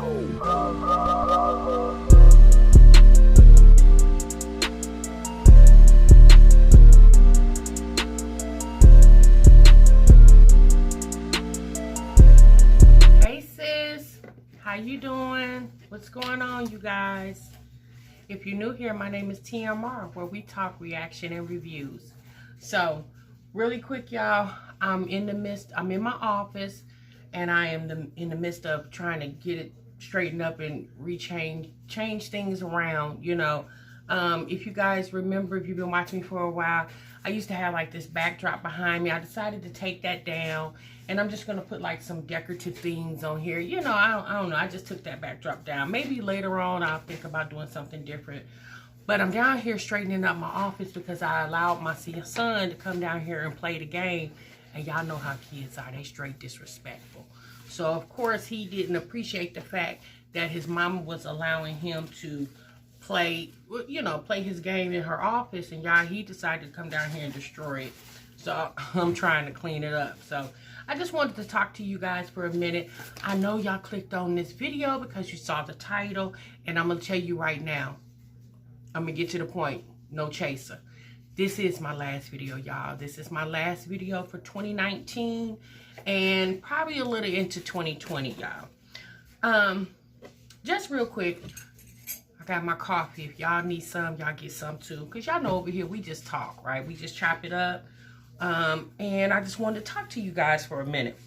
Hey sis, how you doing? What's going on, you guys? If you're new here, my name is TMR, where we talk reaction and reviews. So, really quick, y'all, I'm in my office, and I am in the midst of trying to get it straightened up and change things around, you know. If you guys remember, if you've been watching me for a while, I used to have like this backdrop behind me. I decided to take that down, and I'm just gonna put like some decorative things on here. You know, I don't know. I just took that backdrop down. Maybe later on I'll think about doing something different. But I'm down here straightening up my office because I allowed my son to come down here and play the game. And y'all know how kids are. They straight disrespectful. So, of course, he didn't appreciate the fact that his mama was allowing him to play his game in her office. And y'all, he decided to come down here and destroy it. So, I'm trying to clean it up. So, I just wanted to talk to you guys for a minute. I know y'all clicked on this video because you saw the title. And I'm going to tell you right now. I'm going to get to the point. No chaser. This is my last video, y'all. This is my last video for 2019 and probably a little into 2020, y'all. Just real quick, I got my coffee. If y'all need some, y'all get some too. Because y'all know over here, we just talk, right? We just chop it up. And I just wanted to talk to you guys for a minute.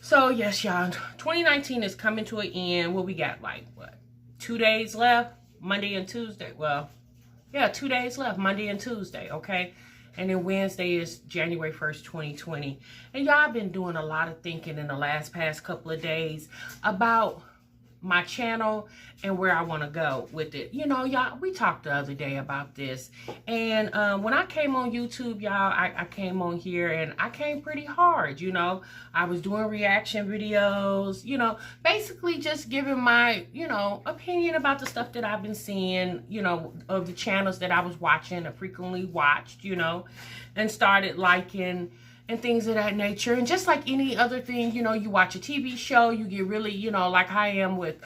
So, yes, y'all. 2019 is coming to an end. Well, we got like, what? 2 days left? Monday and Tuesday. Well, yeah, 2 days left, Monday and Tuesday, okay? And then Wednesday is January 1st, 2020. And y'all been doing a lot of thinking in the past couple of days about my channel and where I want to go with it. You know, y'all, we talked the other day about this. And when I came on YouTube, y'all, I came on here and I came pretty hard, you know. I was doing reaction videos, you know, basically just giving my, you know, opinion about the stuff that I've been seeing, you know, of the channels that I was watching, I frequently watched, you know, and started liking and things of that nature. And just like any other thing, you know, you watch a TV show, you get really, you know, like I am with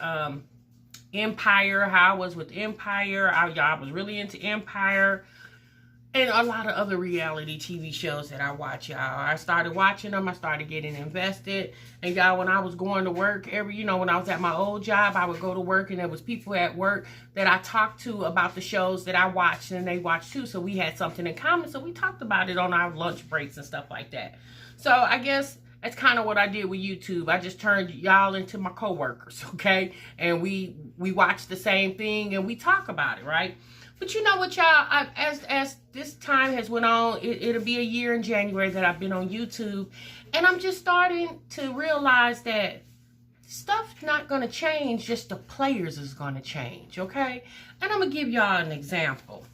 Empire, how I was with Empire. I was really into Empire. And a lot of other reality TV shows that I watch, y'all. I started watching them. I started getting invested. And y'all, when I was going to work, when I was at my old job, I would go to work and there was people at work that I talked to about the shows that I watched and they watched too. So we had something in common. So we talked about it on our lunch breaks and stuff like that. So I guess that's kind of what I did with YouTube. I just turned y'all into my coworkers, okay? And we watch the same thing and we talk about it, right? But you know what, y'all, as this time has went on, it'll be a year in January that I've been on YouTube. And I'm just starting to realize that stuff's not going to change, just the players is going to change, okay? And I'm going to give y'all an example.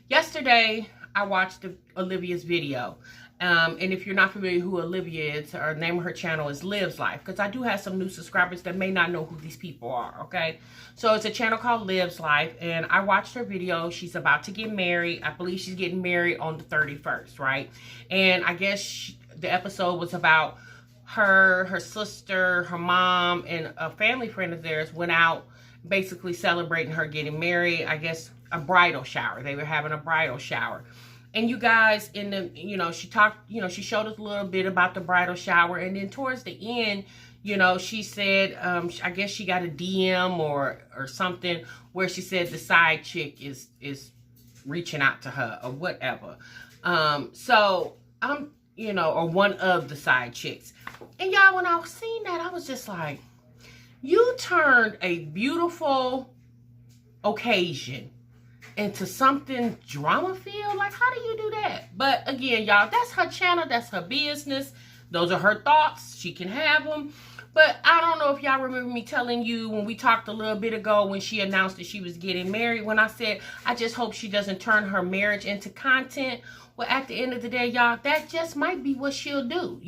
Yesterday, I watched Olivia's video. And if you're not familiar who Olivia is, her name of her channel is Liv's Life. Because I do have some new subscribers that may not know who these people are, okay? So it's a channel called Liv's Life. And I watched her video. She's about to get married. I believe she's getting married on the 31st, right? And I guess the episode was about her sister, her mom, and a family friend of theirs went out basically celebrating her getting married. I guess a bridal shower. They were having a bridal shower. And you guys, she showed us a little bit about the bridal shower. And then towards the end, you know, she said, I guess she got a DM or something where she said the side chick is reaching out to her or whatever. So I'm, or one of the side chicks. And y'all, when I was seeing that, I was just like, you turned a beautiful occasion into something drama-filled. Like, how do you do that? But again, y'all, that's her channel. That's her business. Those are her thoughts. She can have them. But I don't know if y'all remember me telling you when we talked a little bit ago when she announced that she was getting married, when I said, I just hope she doesn't turn her marriage into content. Well, at the end of the day, y'all, that just might be what she'll do,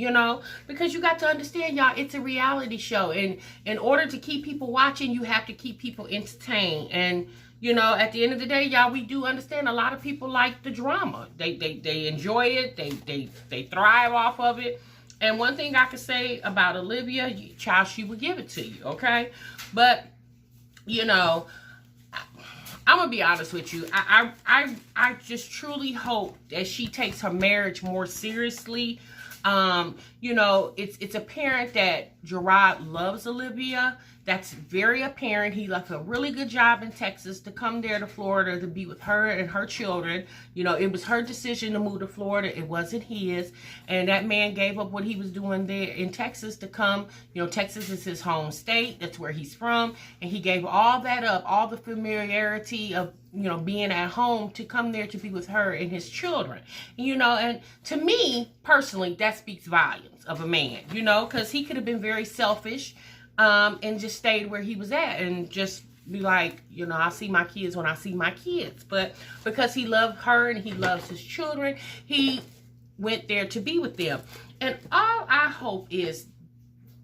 because you got to understand, y'all, it's a reality show. And in order to keep people watching, you have to keep people entertained. And at the end of the day, y'all, we do understand a lot of people like the drama. They enjoy it. They thrive off of it. And one thing I could say about Olivia, child, she would give it to you, okay? But, you know, I'm gonna be honest with you. I just truly hope that she takes her marriage more seriously. You know, it's apparent that Gerard loves Olivia. That's very apparent. He left a really good job in Texas to come there to Florida to be with her and her children. You know, it was her decision to move to Florida. It wasn't his. And that man gave up what he was doing there in Texas to come. You know, Texas is his home state. That's where he's from. And he gave all that up, all the familiarity of, you know, being at home to come there to be with her and his children. You know, and to me, personally, that speaks volumes of a man, you know, because he could have been very selfish and just stayed where he was at and just be like, you know, I see my kids when I see my kids. But because he loved her and he loves his children, he went there to be with them. And all I hope is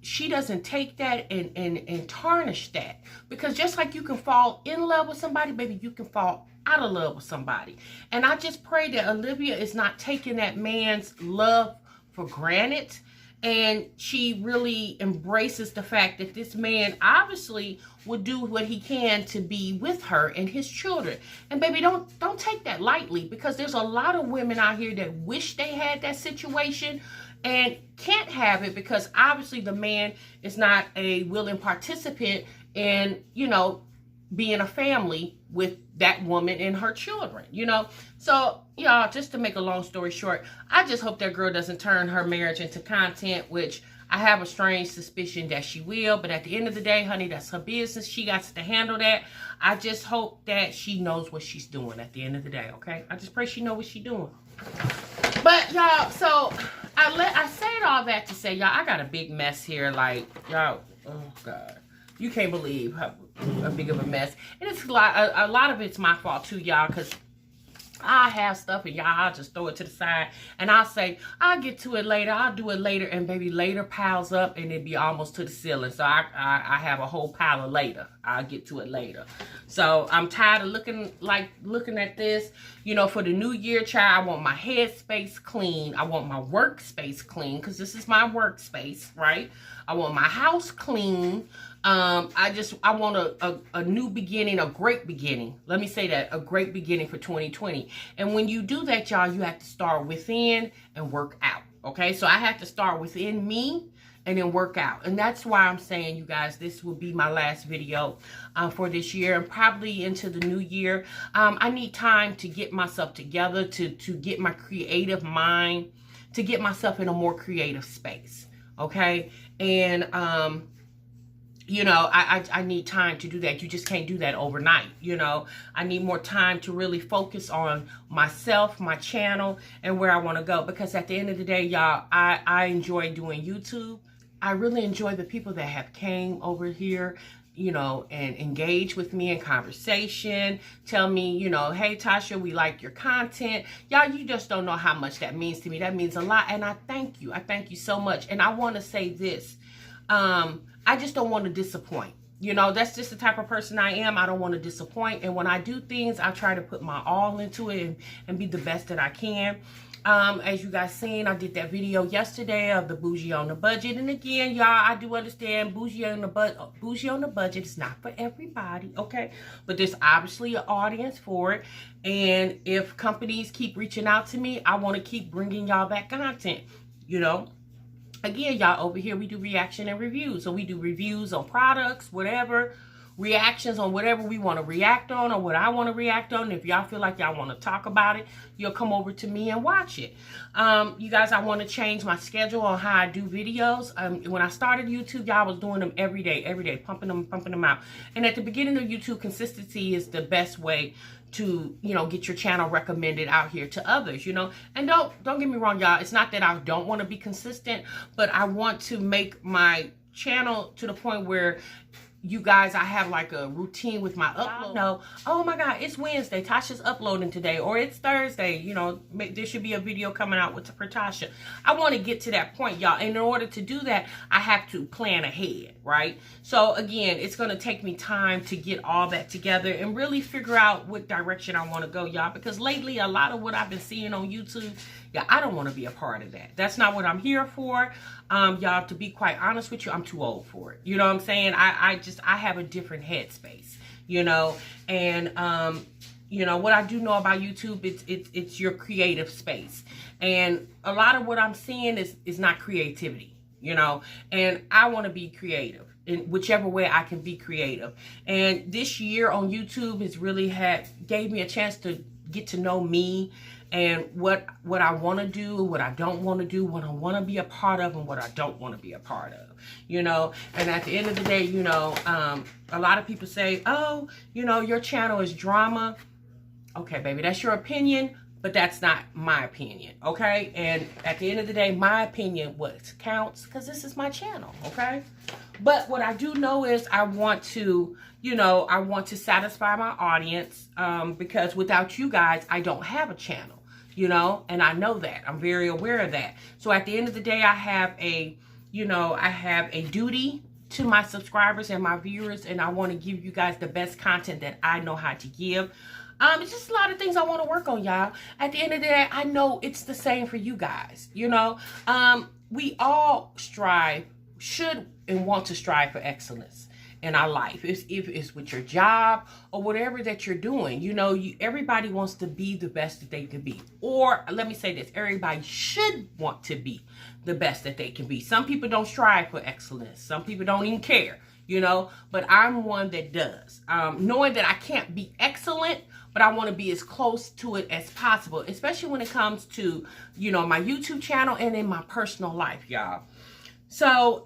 she doesn't take that and tarnish that. Because just like you can fall in love with somebody, baby, you can fall out of love with somebody. And I just pray that Olivia is not taking that man's love for granted. And she really embraces the fact that this man obviously would do what he can to be with her and his children. And baby, don't take that lightly, because there's a lot of women out here that wish they had that situation and can't have it because obviously the man is not a willing participant in, you know, being a family with that woman and her children, you know. So, y'all, just to make a long story short, I just hope that girl doesn't turn her marriage into content, which I have a strange suspicion that she will. But at the end of the day, honey, that's her business. She got to handle that. I just hope that she knows what she's doing at the end of the day, okay? I just pray she knows what she's doing. But, y'all, so I said all that to say, y'all, I got a big mess here. Like, y'all, oh, God. You can't believe how big of a mess. And it's a lot of it's my fault too, y'all, because I have stuff and y'all, I'll just throw it to the side and I'll say, I'll get to it later. I'll do it later. And baby, later piles up and it'd be almost to the ceiling. So I have a whole pile of later. I'll get to it later. So I'm tired of looking at this. You know, for the new year, child, I want my headspace clean. I want my workspace clean because this is my workspace, right? I want my house clean. I want a new beginning, a great beginning. Let me say that, a great beginning for 2020. And when you do that, y'all, you have to start within and work out. Okay, so I have to start within me and then work out. And that's why I'm saying, you guys, this will be my last video for this year and probably into the new year. I need time to get myself together, to get my creative mind, to get myself in a more creative space. Okay, and you know, I need time to do that. You just can't do that overnight, you know. I need more time to really focus on myself, my channel, and where I want to go. Because at the end of the day, y'all, I enjoy doing YouTube. I really enjoy the people that have came over here, you know, and engage with me in conversation. Tell me, you know, hey, Tasha, we like your content. Y'all, you just don't know how much that means to me. That means a lot. And I thank you. I thank you so much. And I want to say this. I just don't want to disappoint. You know, that's just the type of person I am. I don't want to disappoint. And when I do things, I try to put my all into it and be the best that I can. As you guys seen, I did that video yesterday of the bougie on the budget. And again, y'all, I do understand bougie on the budget is not for everybody, okay? But there's obviously an audience for it. And if companies keep reaching out to me, I want to keep bringing y'all that content, you know? Again, y'all, over here, we do reaction and reviews. So we do reviews on products, whatever, reactions on whatever we want to react on or what I want to react on. If y'all feel like y'all want to talk about it, you'll come over to me and watch it. You guys, I want to change my schedule on how I do videos. When I started YouTube, y'all, was doing them every day, pumping them out. And at the beginning of YouTube, consistency is the best way to, you know, get your channel recommended out here to others, you know. And don't get me wrong, y'all. It's not that I don't want to be consistent, but I want to make my channel to the point where you guys, I have like a routine with my upload. No, oh my God, it's Wednesday. Tasha's uploading today, or it's Thursday. You know, there should be a video coming out for Tasha. I want to get to that point, y'all. And in order to do that, I have to plan ahead, right? So again, it's going to take me time to get all that together and really figure out what direction I want to go, y'all. Because lately, a lot of what I've been seeing on YouTube, Yeah, I don't want to be a part of that. That's not what I'm here for. Y'all, to be quite honest with you, I'm too old for it. You know what I'm saying? I have a different headspace, you know, and, you know, what I do know about YouTube, it's your creative space. And a lot of what I'm seeing is not creativity, you know, and I want to be creative in whichever way I can be creative. And this year on YouTube has really gave me a chance to get to know me and what I want to do, what I don't want to do, what I want to be a part of, and what I don't want to be a part of, you know. And at the end of the day, you know, a lot of people say, oh, you know, your channel is drama. Okay, baby, that's your opinion, but that's not my opinion, okay? And at the end of the day, my opinion what counts, because this is my channel, okay? But what I do know is I want to, you know, I want to satisfy my audience, because without you guys, I don't have a channel, you know, and I know that. I'm very aware of that. So at the end of the day, I have a, you know, I have a duty to my subscribers and my viewers, and I want to give you guys the best content that I know how to give. It's just a lot of things I want to work on, y'all. At the end of the day, I know it's the same for you guys, you know. We all should and want to strive for excellence in our life. If it's with your job or whatever that you're doing, you know, everybody wants to be the best that they can be. Or let me say this, everybody should want to be the best that they can be. Some people don't strive for excellence. Some people don't even care, you know, but I'm one that does. Knowing that I can't be excellent, but I want to be as close to it as possible, especially when it comes to, you know, my YouTube channel and in my personal life, y'all. So,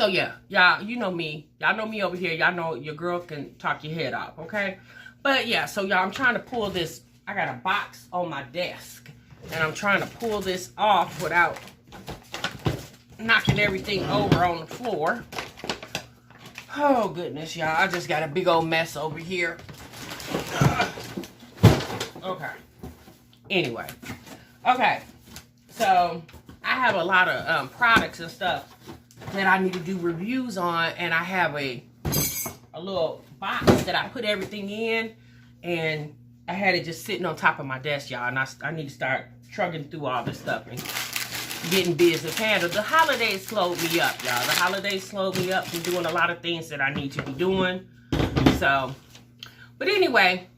yeah, y'all, you know me. Y'all know me over here. Y'all know your girl can talk your head off, okay? But yeah, so y'all, I'm trying to pull this. I got a box on my desk, and I'm trying to pull this off without knocking everything over on the floor. Oh, goodness, y'all. I just got a big old mess over here. Okay. Anyway. Okay. So, I have a lot of products and stuff that I need to do reviews on. And I have a little box that I put everything in. And I had it just sitting on top of my desk, y'all. And I need to start trucking through all this stuff and getting business handled. The holidays slowed me up, y'all. The holidays slowed me up from doing a lot of things that I need to be doing. So, but anyway,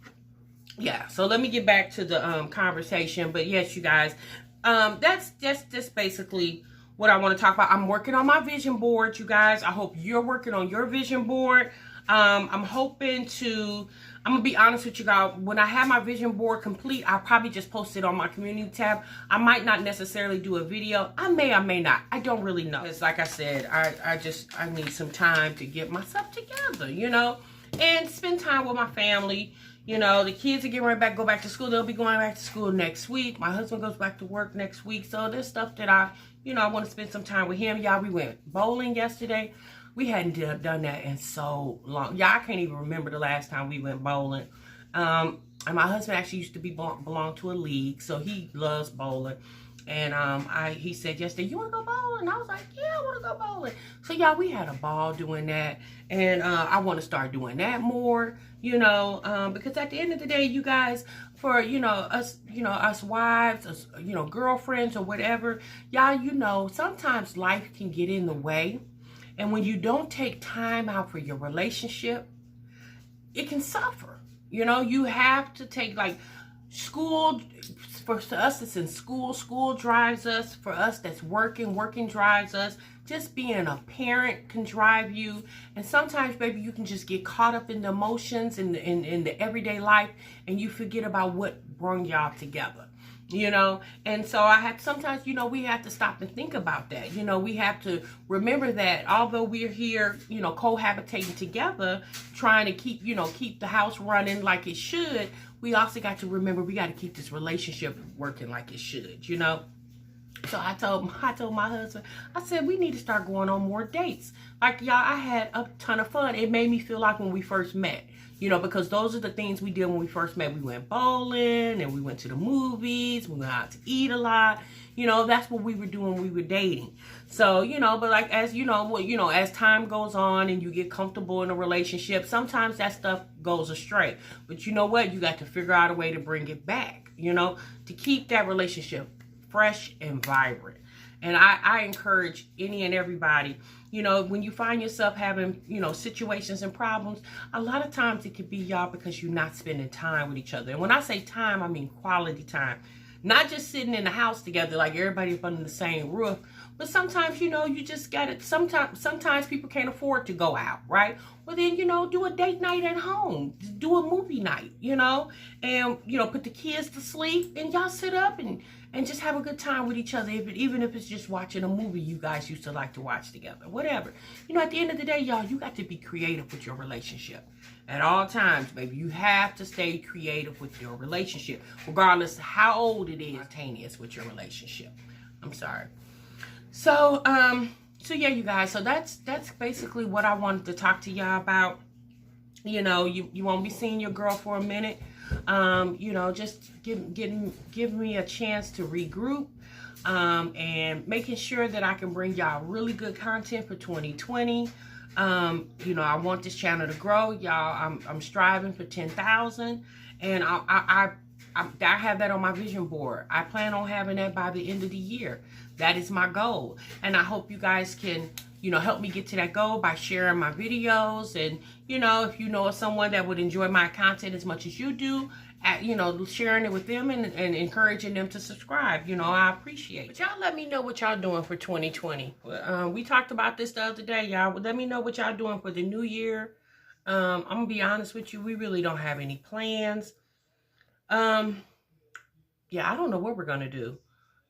yeah. So let me get back to the conversation. But yes, you guys, that's just basically what I want to talk about. I'm working on my vision board, you guys. I hope you're working on your vision board. I'm hoping to, I'm going to be honest with you guys, when I have my vision board complete, I'll probably just post it on my community tab. I might not necessarily do a video. I may not. I don't really know. It's like I said, I need some time to get myself together, you know, and spend time with my family. You know, the kids are getting right back, go back to school. They'll be going back to school next week. My husband goes back to work next week. So there's stuff that I want to spend some time with him. Y'all, we went bowling yesterday. We hadn't done that in so long. Y'all, I can't even remember the last time we went bowling. And my husband actually used to belong to a league, so he loves bowling. And he said yesterday, you want to go bowling? I was like, yeah, I want to go bowling. So y'all, we had a ball doing that. And I want to start doing that more, you know, because at the end of the day, you guys, for, us wives, us, girlfriends or whatever, y'all, sometimes life can get in the way. And when you don't take time out for your relationship, it can suffer. You know, you have to take, like, school, for us that's in school, school drives us. For us that's working drives us. Just being a parent can drive you. And sometimes, baby, you can just get caught up in the emotions in the everyday life, and you forget about what brought y'all together. You know, and so sometimes, we have to stop and think about that. We have to remember that although we're here, cohabitating together, trying to keep the house running like it should, we also got to remember we got to keep this relationship working like it should, So I told my husband, I said, we need to start going on more dates. Like, y'all, I had a ton of fun. It made me feel like when we first met. Because those are the things we did when we first met. We went bowling and we went to the movies. We went out to eat a lot. That's what we were doing when we were dating. So, but like, as as time goes on and you get comfortable in a relationship, sometimes that stuff goes astray. But you know what? You got to figure out a way to bring it back. you know, to keep that relationship fresh and vibrant. And I encourage any and everybody, you know, when you find yourself having, you know, situations and problems, a lot of times it could be, y'all, because you're not spending time with each other. And when I say time, I mean quality time. Not just sitting in the house together like everybody up under the same roof, but sometimes, you know, you just got it. Sometimes people can't afford to go out, right? Well, then, you know, do a date night at home. Do a movie night, you know, and, you know, put the kids to sleep and y'all sit up and just have a good time with each other, even if it's just watching a movie you guys used to like to watch together, whatever. You know, at the end of the day, y'all, you got to be creative with your relationship. At all times, baby, you have to stay creative with your relationship, regardless of how old it is, spontaneous with your relationship. I'm sorry. So yeah, you guys, so that's basically what I wanted to talk to y'all about. You know, you won't be seeing your girl for a minute. You know, just give me a chance to regroup, and making sure that I can bring y'all really good content for 2020. You know, I want this channel to grow, y'all. I'm striving for 10,000, and I have that on my vision board. I plan on having that by the end of the year. That is my goal, and I hope you guys can, you know, help me get to that goal by sharing my videos. And, you know, if you know of someone that would enjoy my content as much as you do, you know, sharing it with them and encouraging them to subscribe, you know, I appreciate it. But y'all let me know what y'all doing for 2020. We talked about this the other day, y'all. Let me know what y'all doing for the new year. I'm gonna be honest with you, we really don't have any plans. Yeah, I don't know what we're gonna do.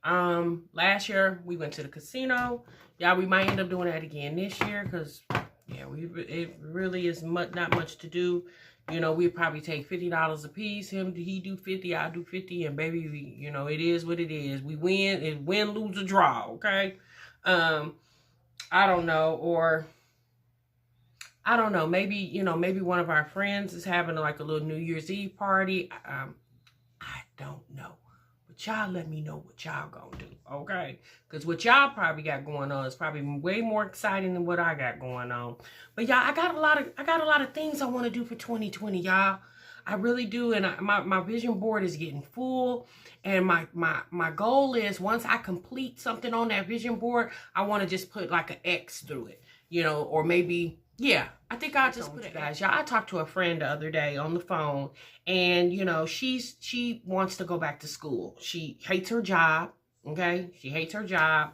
Last year we went to the casino. Yeah, we might end up doing that again this year, because yeah, it really is not much to do. You know, we probably take $50 a piece. He do 50, I do 50, and baby, you know, it is what it is. We win, and win, lose, or draw. Okay. I don't know, or I don't know. Maybe, you know, maybe one of our friends is having like a little New Year's Eve party. I don't know. But y'all let me know what y'all gonna do, okay? Because what y'all probably got going on is probably way more exciting than what I got going on. But y'all, I got a lot of things I want to do for 2020, y'all. I really do, and my vision board is getting full. And my goal is, once I complete something on that vision board, I want to just put like an X through it, you know, or maybe, yeah, I think I'll just put it, guys. Y'all, I talked to a friend the other day on the phone, and, you know, she wants to go back to school. She hates her job, okay? She hates her job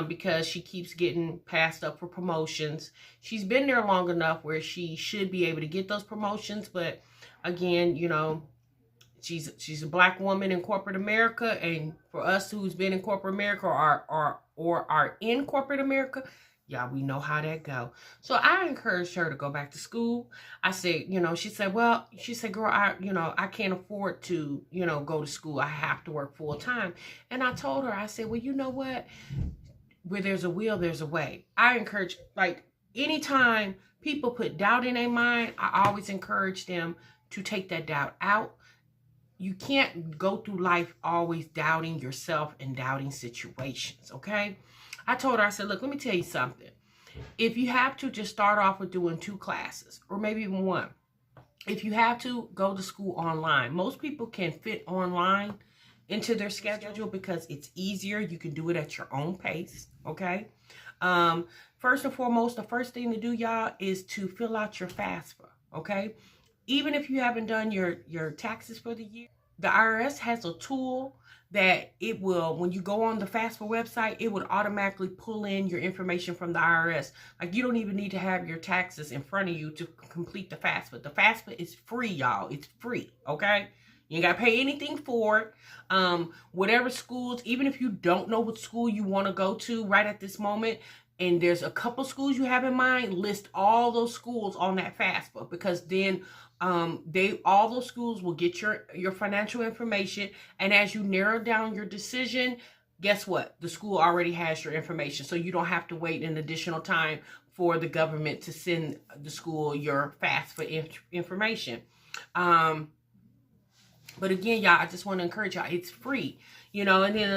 because she keeps getting passed up for promotions. She's been there long enough where she should be able to get those promotions, but again, you know, she's a black woman in corporate America, and for us who's been in corporate America or are in corporate America, y'all, we know how that go. So I encouraged her to go back to school. I said, you know, she said, girl, I can't afford to, you know, go to school. I have to work full time. And I told her, I said, well, you know what? Where there's a will, there's a way. I encourage, like, anytime people put doubt in their mind, I always encourage them to take that doubt out. You can't go through life always doubting yourself and doubting situations, okay? I told her, I said, look, let me tell you something. If you have to, just start off with doing 2 classes or maybe even 1. If you have to, go to school online. Most people can fit online into their schedule because it's easier. You can do it at your own pace, okay? First and foremost, the first thing to do, y'all, is to fill out your FAFSA, okay? Even if you haven't done your taxes for the year, the IRS has a tool that it will, when you go on the FAFSA website, it would automatically pull in your information from the IRS. Like, you don't even need to have your taxes in front of you to complete the FAFSA. The FAFSA is free, y'all. It's free, okay? You ain't got to pay anything for it. Whatever schools, even if you don't know what school you want to go to right at this moment, and there's a couple schools you have in mind, list all those schools on that FAFSA, because then all those schools will get your financial information, and as you narrow down your decision, guess what? The school already has your information, so you don't have to wait an additional time for the government to send the school your FAFSA information. But again, y'all, I just want to encourage y'all, it's free, you know. And then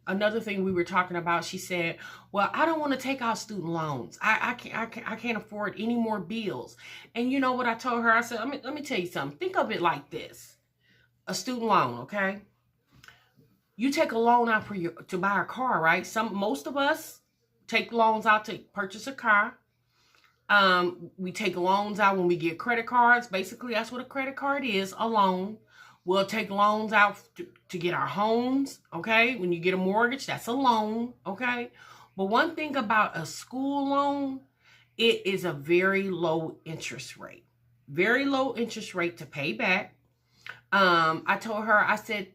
another thing we were talking about, she said, well, I don't want to take out student loans. I can't afford any more bills. And you know what I told her? I said, let me tell you something. Think of it like this. a student loan, okay? You take a loan out for to buy a car, right? Most of us take loans out to purchase a car. We take loans out when we get credit cards. Basically, that's what a credit card is, a loan. We'll take loans out to get our homes, okay? When you get a mortgage, that's a loan, okay? But one thing about a school loan, it is a very low interest rate. Very low interest rate to pay back. I told her, I said,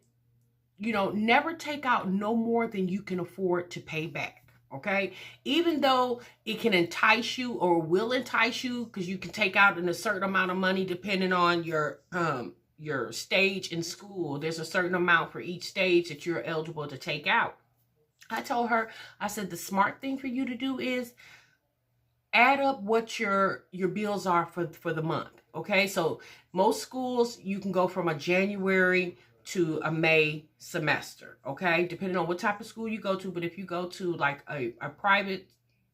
you know, never take out no more than you can afford to pay back. Okay, even though it can entice you or will entice you, because you can take out a certain amount of money depending on your stage in school. There's a certain amount for each stage that you're eligible to take out. I told her, I said, the smart thing for you to do is add up what your bills are for the month. Okay, so most schools, you can go from a January to a May semester, okay, depending on what type of school you go to. But if you go to like a private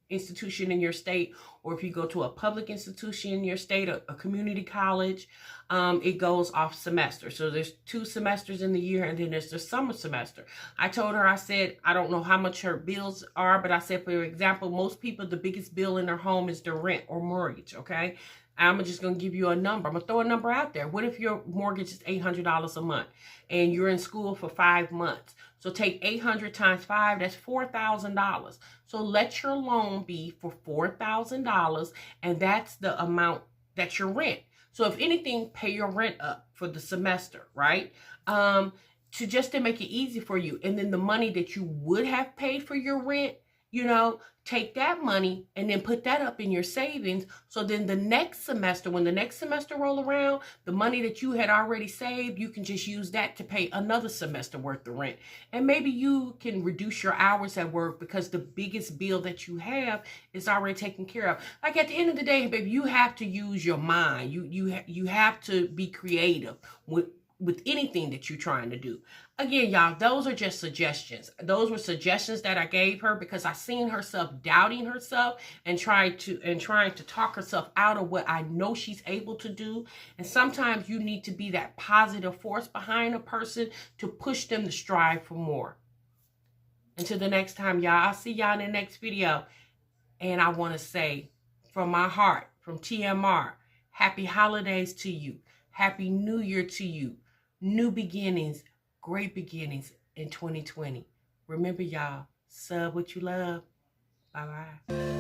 institution in your state, or if you go to a public institution in your state, a community college, it goes off semester. So there's 2 semesters in the year, and then there's the summer semester. I told her, I said, I don't know how much her bills are, but I said, for example, most people, the biggest bill in their home is their rent or mortgage, okay? I'm just going to give you a number. I'm going to throw a number out there. What if your mortgage is $800 a month and you're in school for 5 months? So take 800 times 5, that's $4,000. So let your loan be for $4,000, and that's the amount that's your rent. So if anything, pay your rent up for the semester, right? To make it easy for you. And then the money that you would have paid for your rent, you know, take that money and then put that up in your savings. So then the next semester, when the next semester roll around, the money that you had already saved, you can just use that to pay another semester worth of rent. And maybe you can reduce your hours at work because the biggest bill that you have is already taken care of. Like at the end of the day, baby, you have to use your mind. You have to be creative with anything that you're trying to do. Again, y'all, those are just suggestions. Those were suggestions that I gave her because I seen herself doubting herself and trying to talk herself out of what I know she's able to do. And sometimes you need to be that positive force behind a person to push them to strive for more. Until the next time, y'all, I'll see y'all in the next video. And I want to say from my heart, from TMR, happy holidays to you. Happy New Year to you. New beginnings, great beginnings in 2020. Remember, y'all, sub what you love. Bye-bye.